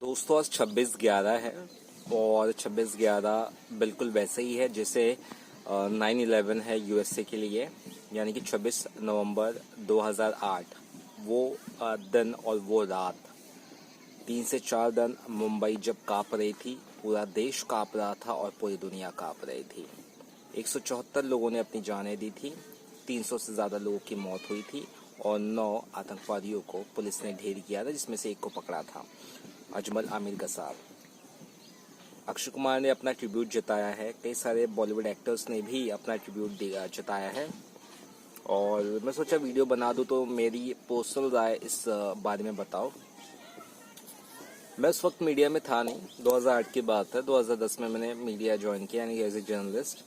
दोस्तों आज 26/11 है और 26/11 बिल्कुल वैसे ही है जैसे 9/11 है यूएसए के लिए, यानी कि 26 नवंबर 2008 वो दिन और वो रात 3 से 4 दिन मुंबई जब कांप रही थी, पूरा देश कांप रहा था और पूरी दुनिया कांप रही थी। 174 लोगों ने अपनी जानें दी थी, 300 से ज़्यादा लोगों की मौत हुई थी और 9 आतंकवादियों को पुलिस ने ढेर किया था, जिसमें से एक को पकड़ा था, अजमल आमिर गसाब। अक्षय कुमार ने अपना ट्रिब्यूट जताया है, कई सारे बॉलीवुड एक्टर्स ने भी अपना ट्रिब्यूट जताया है और मैं सोचा वीडियो बना दूं तो मेरी पर्सनल राय इस बारे में बताओ। मैं उस वक्त मीडिया में था नहीं, 2008 की बात है। 2010 में मैंने मीडिया ज्वाइन किया यानी एज ए जर्नलिस्ट।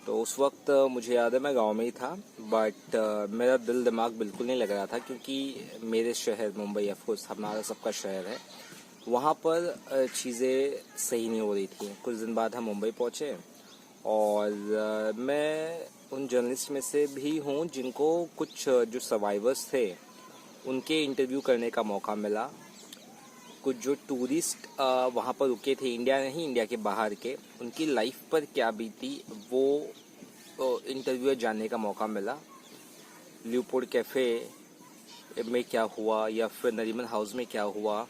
तो उस वक्त मुझे याद है मैं गांव में ही था, बट मेरा दिल दिमाग बिल्कुल नहीं लग रहा था क्योंकि मेरे शहर मुंबई ऑफकोर्स हमारा सबका शहर है, वहाँ पर चीज़ें सही नहीं हो रही थी। कुछ दिन बाद हम मुंबई पहुँचे और मैं उन जर्नलिस्ट में से भी हूँ जिनको कुछ जो सर्वाइवर्स थे उनके इंटरव्यू करने का मौका मिला। कुछ जो टूरिस्ट वहाँ पर रुके थे, इंडिया नहीं इंडिया के बाहर के, उनकी लाइफ पर क्या बीती वो इंटरव्यू जानने का मौका मिला। ल्यूपोर्ट कैफ़े में क्या हुआ या फिर नरीमन हाउस में क्या हुआ,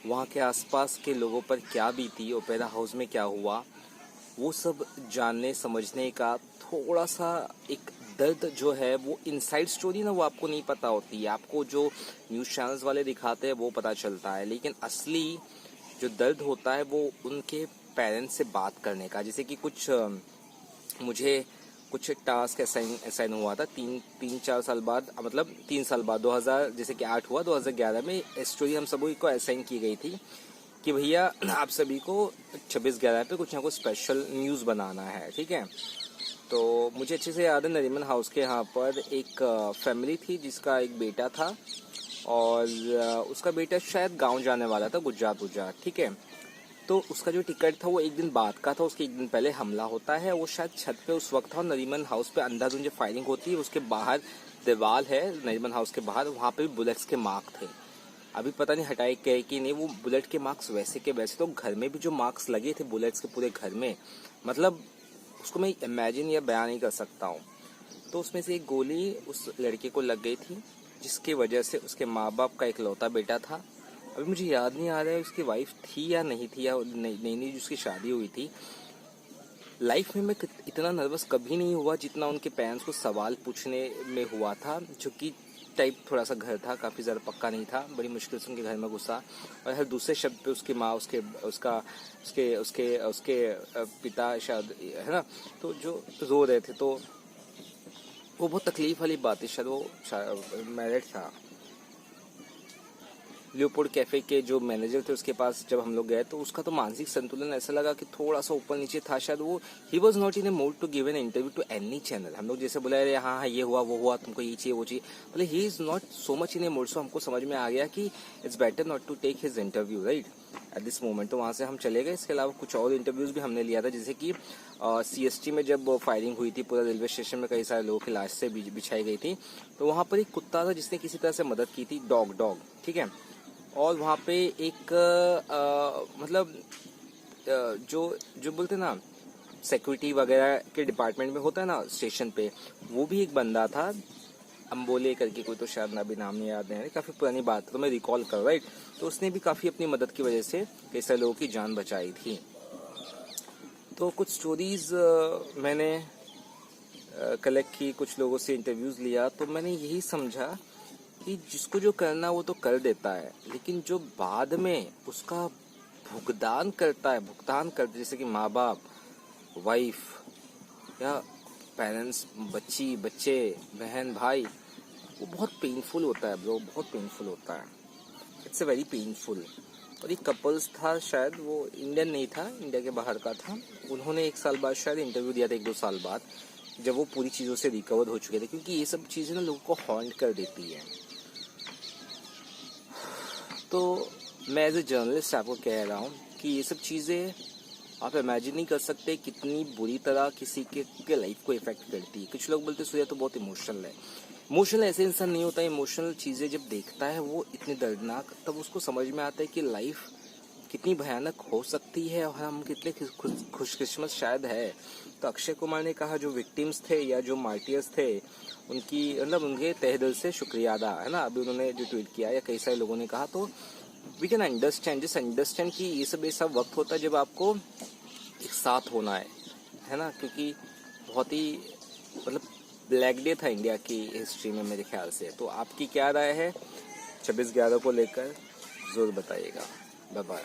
वहाँ के आसपास के लोगों पर क्या बीती, ओपेरा हाउस में क्या हुआ, वो सब जानने समझने का थोड़ा सा एक दर्द जो है वो इनसाइड स्टोरी ना वो आपको नहीं पता होती है। आपको जो न्यूज़ चैनल्स वाले दिखाते हैं वो पता चलता है, लेकिन असली जो दर्द होता है वो उनके पेरेंट्स से बात करने का। जैसे कि मुझे कुछ टास्क असाइन हुआ था तीन चार साल बाद, मतलब 3 साल बाद, 2000 जैसे कि 8 हुआ, 2011 में स्टोरी हम सभी को असाइन की गई थी कि भैया आप सभी को 26/11 पे कुछ ना कुछ स्पेशल न्यूज़ बनाना है, ठीक है। तो मुझे अच्छे से याद है नरीमन हाउस के यहाँ पर एक फैमिली थी जिसका एक बेटा था और उसका बेटा शायद गांव जाने वाला था, गुजरात, ठीक है। तो उसका जो टिकट था वो एक दिन बाद का था, उसके एक दिन पहले हमला होता है। वो शायद छत पे उस वक्त था और नरीमन हाउस पे अंधाधुंध जब फायरिंग होती है उसके बाहर दीवार है, नरीमन हाउस के बाहर, वहाँ पे भी बुलेट्स के मार्क थे। अभी पता नहीं हटाए गए कि नहीं वो बुलेट के मार्क्स वैसे के वैसे। तो घर में भी जो मार्क्स लगे थे बुलेट्स के पूरे घर में, मतलब उसको मैं इमेजिन या बयान नहीं कर सकता हूँ। तो उसमें से एक गोली उस लड़के को लग गई थी जिसकी वजह से उसके माँ बाप का इकलौता बेटा था। अभी मुझे याद नहीं आ रहा है उसकी वाइफ थी या नहीं थी, या नई जिसकी शादी हुई थी। लाइफ में मैं इतना नर्वस कभी नहीं हुआ जितना उनके पेरेंट्स को सवाल पूछने में हुआ था, जो कि टाइप थोड़ा सा घर था, काफ़ी ज़्यादा पक्का नहीं था, बड़ी मुश्किल से उनके घर में घुसा और हर दूसरे शब्द पे उसकी माँ उसके पिता शायद, है ना, तो जो रो रहे थे। तो वो बहुत तकलीफ वाली बात थी, शायद वो मैरिड था। लियोपोल्ड कैफे के जो मैनेजर थे उसके पास जब हम लोग गए तो उसका तो मानसिक संतुलन ऐसा लगा कि थोड़ा सा ऊपर नीचे था। शायद वो ही was not in a mood to give an interview to any channel. हम लोग जैसे बोला अरे हाँ हाँ ये हुआ वो हुआ, तुमको ये चाहिए वो चाहिए, बोले he is not so much in a mood. So हमको समझ में आ गया कि it's better not to take his interview right at this moment. तो वहाँ से हम चले गए। इसके अलावा कुछ और इंटरव्यूज भी हमने लिया था, जैसे कि CST में जब फायरिंग हुई थी, पूरा रेलवे स्टेशन में कई सारे लोगों की लाश से बिछाई गई थी, तो वहाँ पर एक कुत्ता था जिसने किसी तरह से मदद की थी, डॉग, ठीक है। और वहाँ पे एक मतलब जो जो बोलते ना सिक्योरिटी वगैरह के डिपार्टमेंट में होता है ना स्टेशन पे, वो भी एक बंदा था, अम्बोले करके कोई, तो शायद अभी नाम नहीं याद है, काफ़ी पुरानी बात है तो मैं रिकॉल कर राइट। तो उसने भी काफ़ी अपनी मदद की वजह से कई सारे लोगों की जान बचाई थी। तो कुछ स्टोरीज मैंने कलेक्ट की, कुछ लोगों से इंटरव्यूज़ लिया, तो मैंने यही समझा कि जिसको जो करना वो तो कर देता है, लेकिन जो बाद में उसका भुगतान करता है, जैसे कि माँ बाप, वाइफ या पेरेंट्स, बच्चे, बहन, भाई, वो बहुत पेनफुल होता है ब्रो, बहुत पेनफुल होता है। It's a very painful. और एक कपल्स था, शायद वो इंडियन नहीं था, इंडिया के बाहर का था। उन्होंने 1 साल बाद शायद इंटरव्यू दिया था, 1-2 साल बाद, जब वो पूरी चीज़ों से रिकवर हो चुके थे, क्योंकि ये सब चीज़ें ना लोगों को हॉन्ट कर देती है। तो मैं एज ए जर्नलिस्ट आपको कह रहा हूँ कि ये सब चीज़ें आप इमेजिन नहीं कर सकते कितनी बुरी तरह किसी के लाइफ को इफेक्ट करती है। कुछ लोग बोलते सूर्या तो बहुत इमोशनल है। इमोशनल ऐसे इंसान नहीं होता। इमोशनल चीज़ें जब देखता है वो इतनी दर्दनाक, तब उसको समझ में आता है कि लाइफ कितनी भयानक हो सकती है और हम कितने खुशकिस्मत शायद है। तो अक्षय कुमार ने कहा जो विक्टिम्स थे या जो मार्टियर्स थे उनकी मतलब उनके तहे दिल से शुक्रिया अदा, है ना। अभी उन्होंने जो ट्वीट किया या कई सारे लोगों ने कहा, तो we can understand, just understand कि ये सब वक्त होता है जब आपको एक साथ होना है ना। क्योंकि बहुत ही मतलब ब्लैक डे था इंडिया की हिस्ट्री में मेरे ख्याल से। तो आपकी क्या राय है 26/11 को लेकर, जरूर बताइएगा। Bye bye.